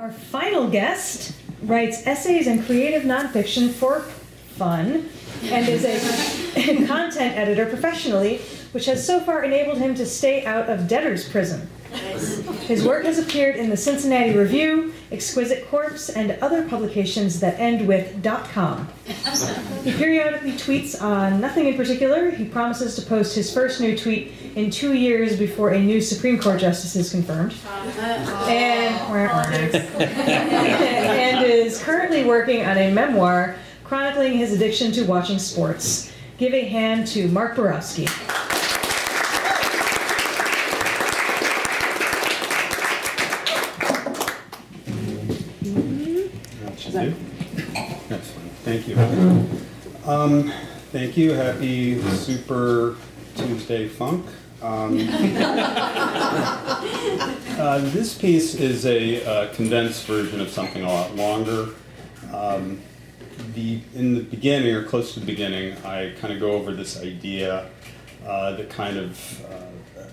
Our final guest writes essays and creative nonfiction for fun and is a content editor professionally, which has so far enabled him to stay out of debtor's prison. His work has appeared in the Cincinnati Review, Exquisite Corpse, and other publications that end with .com. He periodically tweets on nothing in particular. He promises to post his first new tweet in 2 years before a new Supreme Court justice is confirmed. And is currently working on a memoir chronicling his addiction to watching sports. Give a hand to Mark Borowsky. That's fine. Thank you. Thank you. Happy Super Tuesday Funk. This piece is a condensed version of something a lot longer. In the beginning, or close to the beginning, I kind of go over this idea that kind of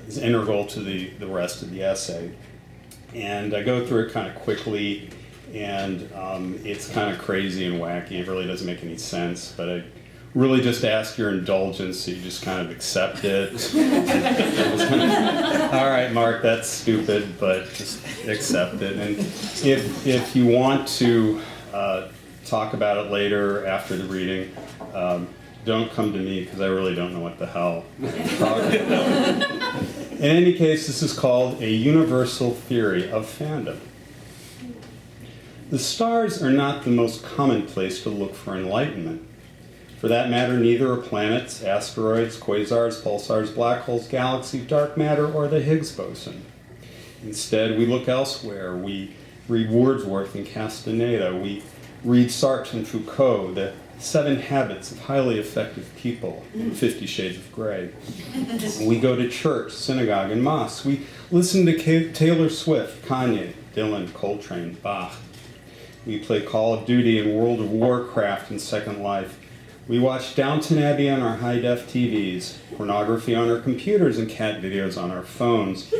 is integral to the rest of the essay. And I go through it kind of quickly, and it's kind of crazy and wacky. It really doesn't make any sense, but I really just ask your indulgence, so you just kind of accept it. All right, Mark, that's stupid, but just accept it. And if you want to talk about it later after the reading, don't come to me, because I really don't know what the hell I'm talking about. In any case, this is called A Universal Theory of Fandom. The stars are not the most common place to look for enlightenment. For that matter, neither are planets, asteroids, quasars, pulsars, black holes, galaxies, dark matter, or the Higgs boson. Instead, we look elsewhere. We read Wordsworth and Castaneda. We read Sartre and Foucault, the 7 Habits of Highly Effective People, and 50 Shades of Grey. We go to church, synagogue, and mosque. We listen to Taylor Swift, Kanye, Dylan, Coltrane, Bach. We play Call of Duty and World of Warcraft and Second Life. We watch Downton Abbey on our high-def TVs, pornography on our computers, and cat videos on our phones.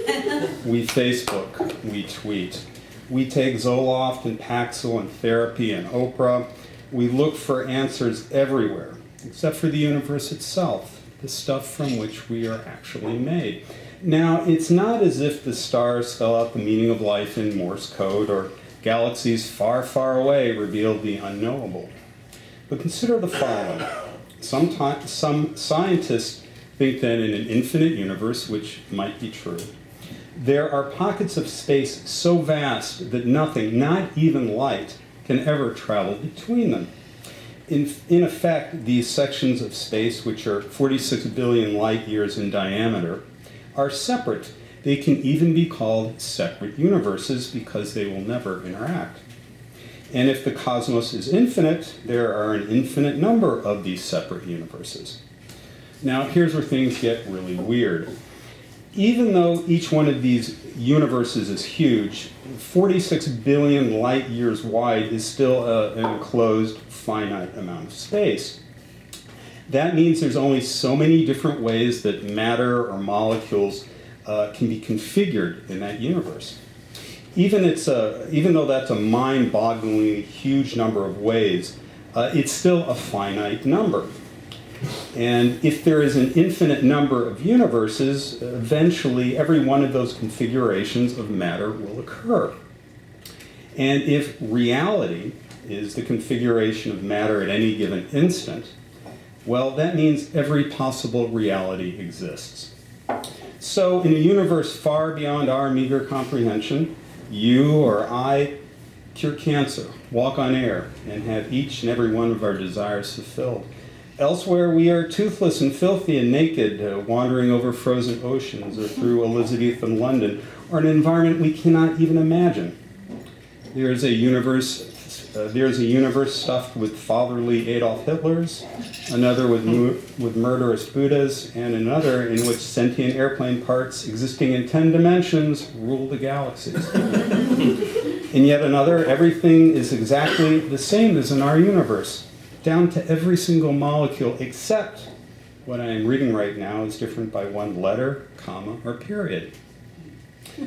We Facebook, we tweet. We take Zoloft and Paxil and therapy and Oprah. We look for answers everywhere, except for the universe itself, the stuff from which we are actually made. Now, it's not as if the stars spell out the meaning of life in Morse code, or galaxies far, far away reveal the unknowable. But consider the following. Some scientists think that in an infinite universe, which might be true, there are pockets of space so vast that nothing, not even light, can ever travel between them. In effect, these sections of space, which are 46 billion light years in diameter, are separate. They can even be called separate universes because they will never interact. And if the cosmos is infinite, there are an infinite number of these separate universes. Now, here's where things get really weird. Even though each one of these universes is huge, 46 billion light years wide is still an enclosed, finite amount of space. That means there's only so many different ways that matter or molecules can be configured in that universe. Even though that's a mind-bogglingly huge number of ways, it's still a finite number. And if there is an infinite number of universes, eventually every one of those configurations of matter will occur. And if reality is the configuration of matter at any given instant, well, that means every possible reality exists. So in a universe far beyond our meager comprehension, you or I cure cancer, walk on air, and have each and every one of our desires fulfilled. Elsewhere, we are toothless and filthy and naked, wandering over frozen oceans or through Elizabethan London, or an environment we cannot even imagine. There is a universe stuffed with fatherly Adolf Hitlers, another with murderous Buddhas, and another in which sentient airplane parts existing in 10 dimensions rule the galaxies. In yet another, everything is exactly the same as in our universe, down to every single molecule, except what I am reading right now is different by one letter, comma, or period.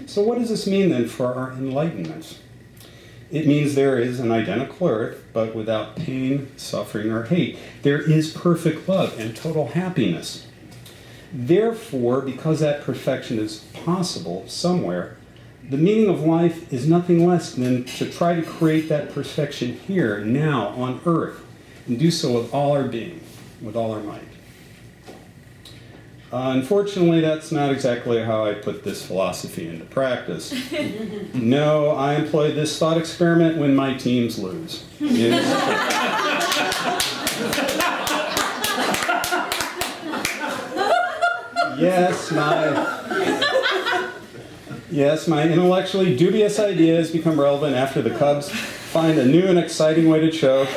So what does this mean then for our enlightenment? It means there is an identical earth, but without pain, suffering, or hate. There is perfect love and total happiness. Therefore, because that perfection is possible somewhere, the meaning of life is nothing less than to try to create that perfection here, now, on earth, and do so with all our being, with all our might. Unfortunately, that's not exactly how I put this philosophy into practice. No, I employ this thought experiment when my teams lose. Yes, my intellectually dubious ideas become relevant after the Cubs find a new and exciting way to choke.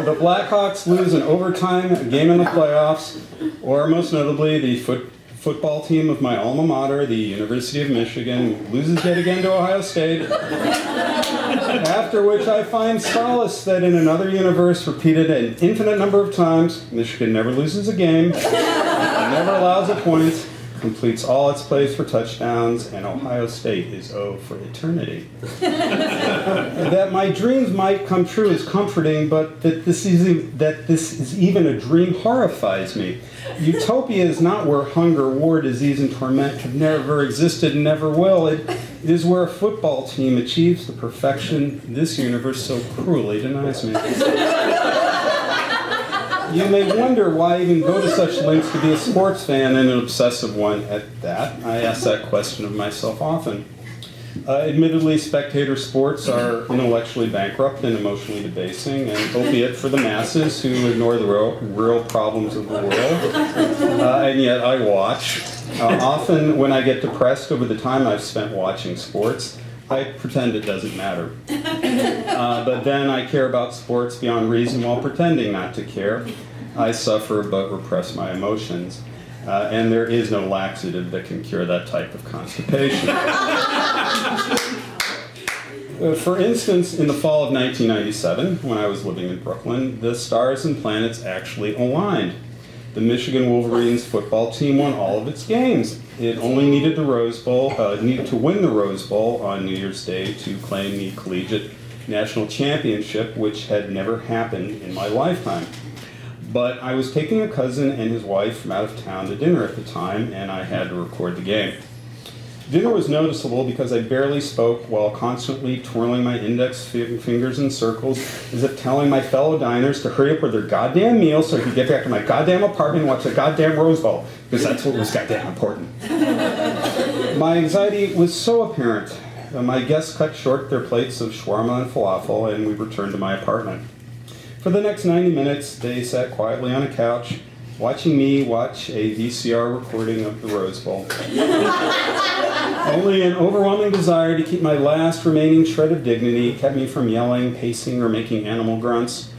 The Blackhawks lose an overtime game in the playoffs, or most notably, the football team of my alma mater, the University of Michigan, loses yet again to Ohio State. After which I find solace that in another universe, repeated an infinite number of times, Michigan never loses a game, never allows a point, completes all its plays for touchdowns, and Ohio State is O for eternity. That my dreams might come true is comforting, but that this is even a dream horrifies me. Utopia is not where hunger, war, disease, and torment have never existed and never will. It is where a football team achieves the perfection this universe so cruelly denies me. You may wonder why I even go to such lengths to be a sports fan, and an obsessive one at that. I ask that question of myself often. Admittedly, spectator sports are intellectually bankrupt and emotionally debasing, and albeit for the masses who ignore the real problems of the world, and yet I watch. Often when I get depressed over the time I've spent watching sports, I pretend it doesn't matter. But then I care about sports beyond reason while pretending not to care. I suffer but repress my emotions. And there is no laxative that can cure that type of constipation. For instance, in the fall of 1997, when I was living in Brooklyn, the stars and planets actually aligned. The Michigan Wolverines football team won all of its games. It only needed to win the Rose Bowl on New Year's Day to claim the collegiate national championship, which had never happened in my lifetime. But I was taking a cousin and his wife from out of town to dinner at the time, and I had to record the game. Dinner was noticeable because I barely spoke while constantly twirling my index fingers in circles, as if telling my fellow diners to hurry up with their goddamn meal so I could get back to my goddamn apartment and watch the goddamn Rose Bowl, because that's what was goddamn important. My anxiety was so apparent. My guests cut short their plates of shawarma and falafel, and we returned to my apartment. For the next 90 minutes, they sat quietly on a couch, watching me watch a VCR recording of the Rose Bowl. Only an overwhelming desire to keep my last remaining shred of dignity kept me from yelling, pacing, or making animal grunts.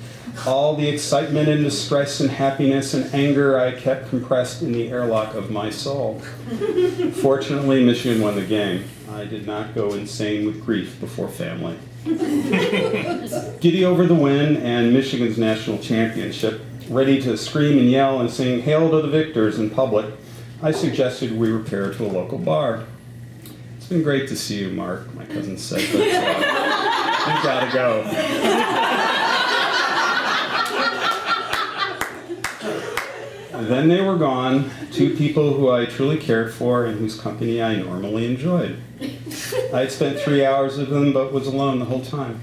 All the excitement and distress and happiness and anger I kept compressed in the airlock of my soul. Fortunately, Michigan won the game. I did not go insane with grief before family. Giddy over the win and Michigan's national championship, ready to scream and yell and sing "Hail to the Victors" in public, I suggested we repair to a local bar. "It's been great to see you, Mark," my cousin said, but we gotta go. Then they were gone, two people who I truly cared for and whose company I normally enjoyed. I had spent 3 hours with them, but was alone the whole time.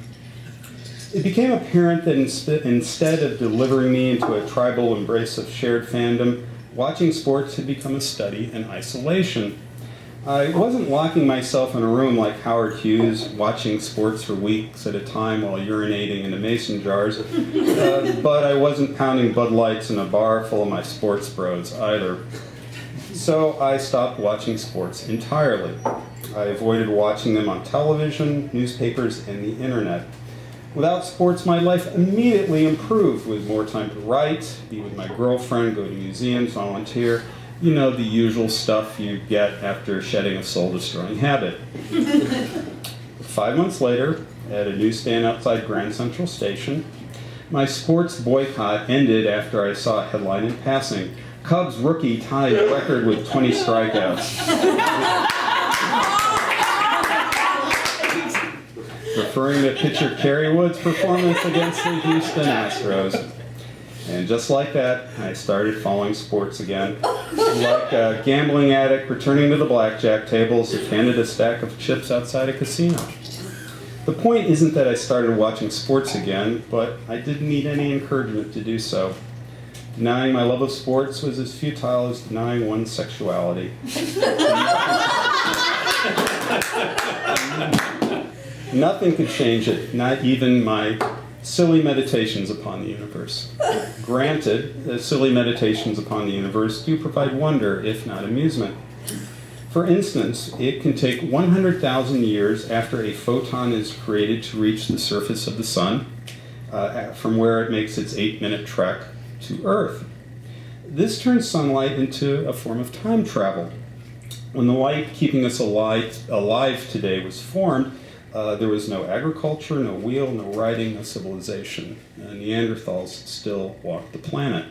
It became apparent that instead of delivering me into a tribal embrace of shared fandom, watching sports had become a study in isolation. I wasn't locking myself in a room like Howard Hughes, watching sports for weeks at a time while urinating into mason jars, but I wasn't pounding Bud Lights in a bar full of my sports bros either. So I stopped watching sports entirely. I avoided watching them on television, newspapers, and the internet. Without sports, my life immediately improved, with more time to write, be with my girlfriend, go to museums, volunteer. You know, the usual stuff you get after shedding a soul-destroying habit. 5 months later, at a newsstand outside Grand Central Station, my sports boycott ended after I saw a headline in passing: "Cubs rookie ties record with 20 strikeouts." referring to pitcher Kerry Wood's performance against the Houston Astros. And just like that, I started following sports again. Like a gambling addict returning to the blackjack tables if handed a stack of chips outside a casino. The point isn't that I started watching sports again, but I didn't need any encouragement to do so. Denying my love of sports was as futile as denying one's sexuality. Nothing could change it, not even my silly meditations upon the universe. Granted, the silly meditations upon the universe do provide wonder, if not amusement. For instance, it can take 100,000 years after a photon is created to reach the surface of the sun, from where it makes its 8-minute trek to Earth. This turns sunlight into a form of time travel. When the light keeping us alive today was formed, there was no agriculture, no wheel, no writing, no civilization. Neanderthals still walked the planet.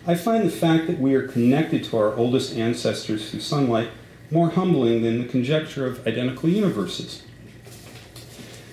I find the fact that we are connected to our oldest ancestors through sunlight more humbling than the conjecture of identical universes.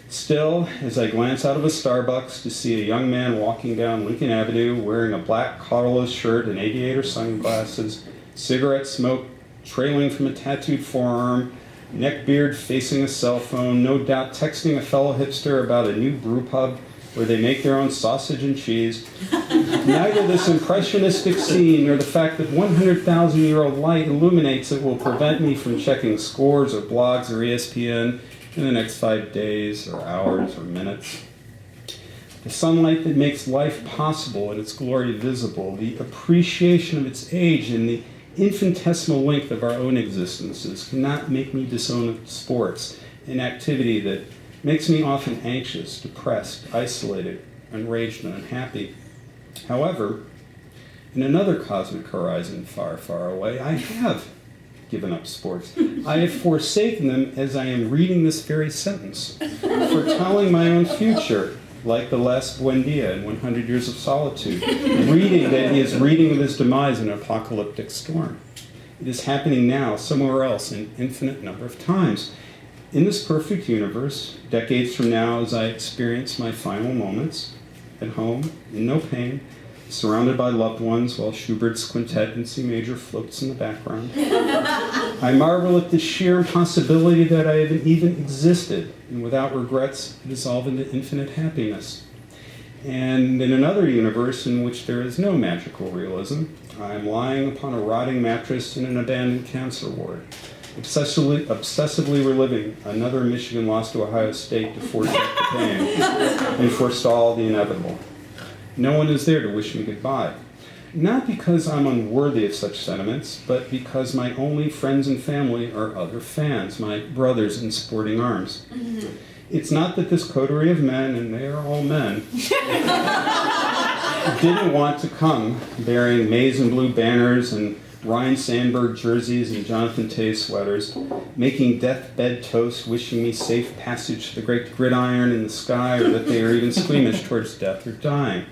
Still, as I glance out of a Starbucks to see a young man walking down Lincoln Avenue wearing a black collarless shirt and aviator sunglasses, cigarette smoke trailing from a tattooed forearm, neckbeard facing a cell phone, no doubt texting a fellow hipster about a new brew pub where they make their own sausage and cheese. Neither this impressionistic scene nor the fact that 100,000-year-old light illuminates it will prevent me from checking scores or blogs or ESPN in the next 5 days or hours or minutes. The sunlight that makes life possible and its glory visible, the appreciation of its age and the infinitesimal length of our own existences cannot make me disown sports, an activity that makes me often anxious, depressed, isolated, enraged, and unhappy. However, in another cosmic horizon far, far away, I have given up sports. I have forsaken them as I am reading this very sentence, foretelling my own future, like the last Buendia in 100 Years of Solitude, reading that he is reading of his demise in an apocalyptic storm. It is happening now, somewhere else, an infinite number of times. In this perfect universe, decades from now, as I experience my final moments, at home, in no pain, surrounded by loved ones while Schubert's quintet in C major floats in the background, I marvel at the sheer impossibility that I have even existed, and without regrets, dissolve into infinite happiness. And in another universe in which there is no magical realism, I am lying upon a rotting mattress in an abandoned cancer ward, obsessively reliving another Michigan loss to Ohio State to forecast the pain and forestall the inevitable. No one is there to wish me goodbye. Not because I'm unworthy of such sentiments, but because my only friends and family are other fans, my brothers in sporting arms. It's not that this coterie of men, and they are all men, didn't want to come bearing maize and blue banners and Ryan Sandberg jerseys and Jonathan Tay sweaters, making deathbed toast, wishing me safe passage to the great gridiron in the sky, or that they are even squeamish towards death or dying.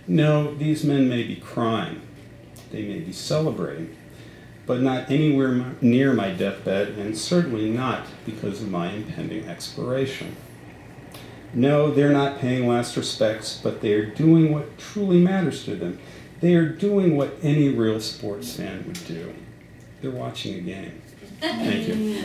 No, these men may be crying, they may be celebrating, but not anywhere near my deathbed, and certainly not because of my impending expiration. No, they're not paying last respects, but they are doing what truly matters to them. They are doing what any real sports fan would do. They're watching a game. Thank you.